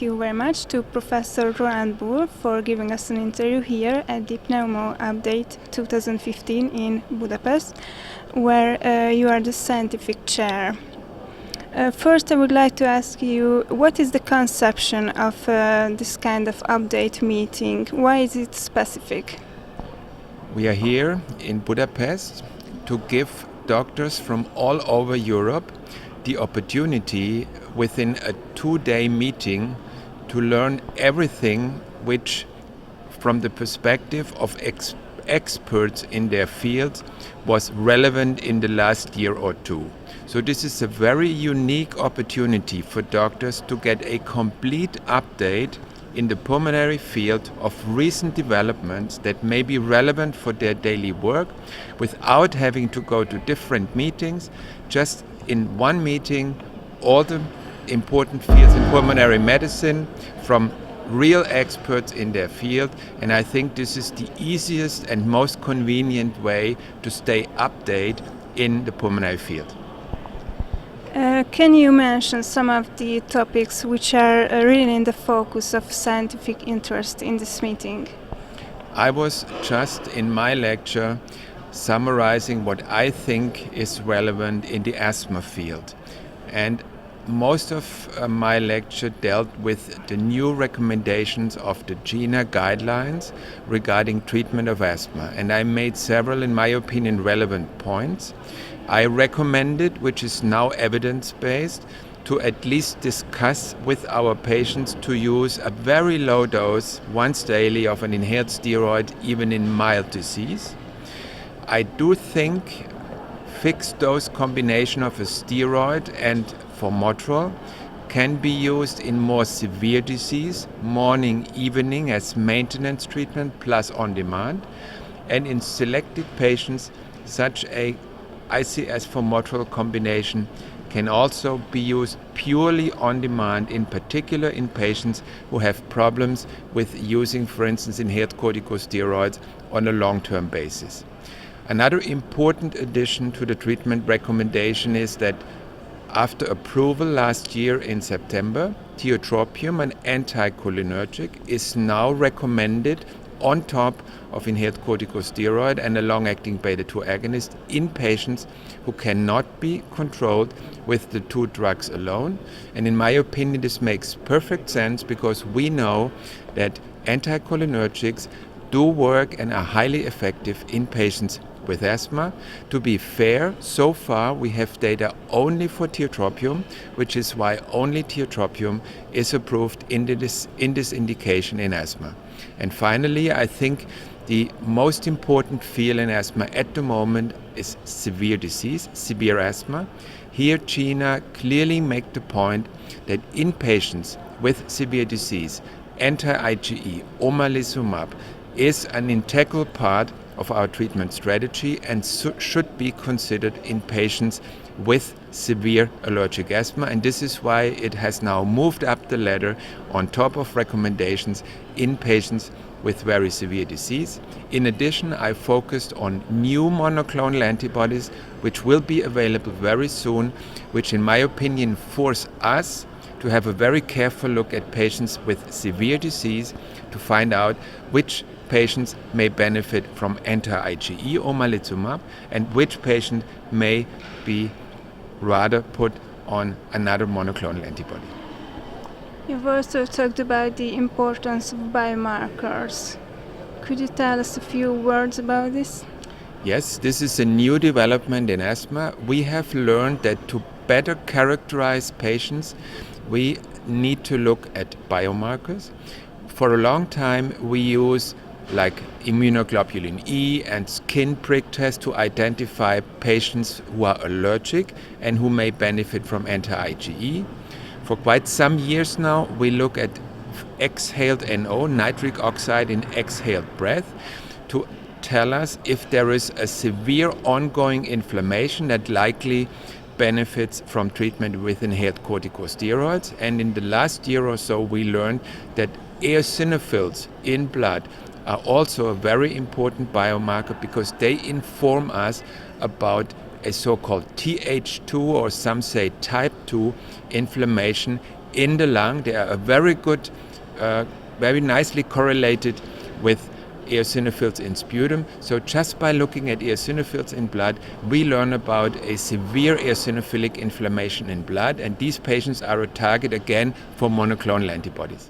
thank you very much to Professor Roland Buhl for giving us an interview here at the Pneumo Update 2015 in Budapest, where you are the scientific chair. First, I would like to ask you, what is the conception of this kind of update meeting? Why is it specific? We are here in Budapest to give doctors from all over Europe the opportunity within a 2-day meeting to learn everything which, from the perspective of experts in their field, was relevant in the last year or two. So this is a very unique opportunity for doctors to get a complete update in the pulmonary field of recent developments that may be relevant for their daily work without having to go to different meetings. Just in one meeting, all the important fields in pulmonary medicine from real experts in their field, and I think this is the easiest and most convenient way to stay updated in the pulmonary field. Can you mention some of the topics which are really in the focus of scientific interest in this meeting? I was just in my lecture summarizing what I think is relevant in the asthma field. And most of my lecture dealt with the new recommendations of the GINA guidelines regarding treatment of asthma. And I made several, in my opinion, relevant points. I recommended, which is now evidence-based, to at least discuss with our patients to use a very low dose once daily of an inhaled steroid, even in mild disease. I do think fixed dose combination of a steroid and formoterol can be used in more severe disease, morning, evening as maintenance treatment plus on demand. And in selected patients, such a ICS formoterol combination can also be used purely on demand, in particular in patients who have problems with using, for instance, inhaled corticosteroids on a long-term basis. Another important addition to the treatment recommendation is that after approval last year in September, tiotropium, an anticholinergic, is now recommended on top of inhaled corticosteroid and a long-acting beta-2 agonist in patients who cannot be controlled with the two drugs alone. And in my opinion, this makes perfect sense because we know that anticholinergics do work and are highly effective in patients with asthma. To be fair, so far we have data only for tiotropium, which is why only tiotropium is approved in this indication in asthma. And finally, I think the most important field in asthma at the moment is severe disease, severe asthma. Here, GINA clearly make the point that in patients with severe disease, anti-IgE, omalizumab, is an integral part of our treatment strategy and should be considered in patients with severe allergic asthma, and this is why it has now moved up the ladder on top of recommendations in patients with very severe disease. In addition, I focused on new monoclonal antibodies which will be available very soon, which in my opinion force us to have a very careful look at patients with severe disease to find out which patients may benefit from anti-IgE omalizumab and which patient may be rather put on another monoclonal antibody. You've also talked about the importance of biomarkers. Could you tell us a few words about this? Yes, this is a new development in asthma. We have learned that to better characterize patients, we need to look at biomarkers. For a long time, we use like immunoglobulin E and skin prick tests to identify patients who are allergic and who may benefit from anti-IgE. For quite some years now, we look at exhaled NO, nitric oxide in exhaled breath, to tell us if there is a severe ongoing inflammation that likely benefits from treatment with inhaled corticosteroids. And in the last year or so, we learned that eosinophils in blood are also a very important biomarker because they inform us about a so-called Th2 or some say type 2 inflammation in the lung. They are very good, very nicely correlated with eosinophils in sputum. So just by looking at eosinophils in blood, we learn about a severe eosinophilic inflammation in blood, and these patients are a target again for monoclonal antibodies.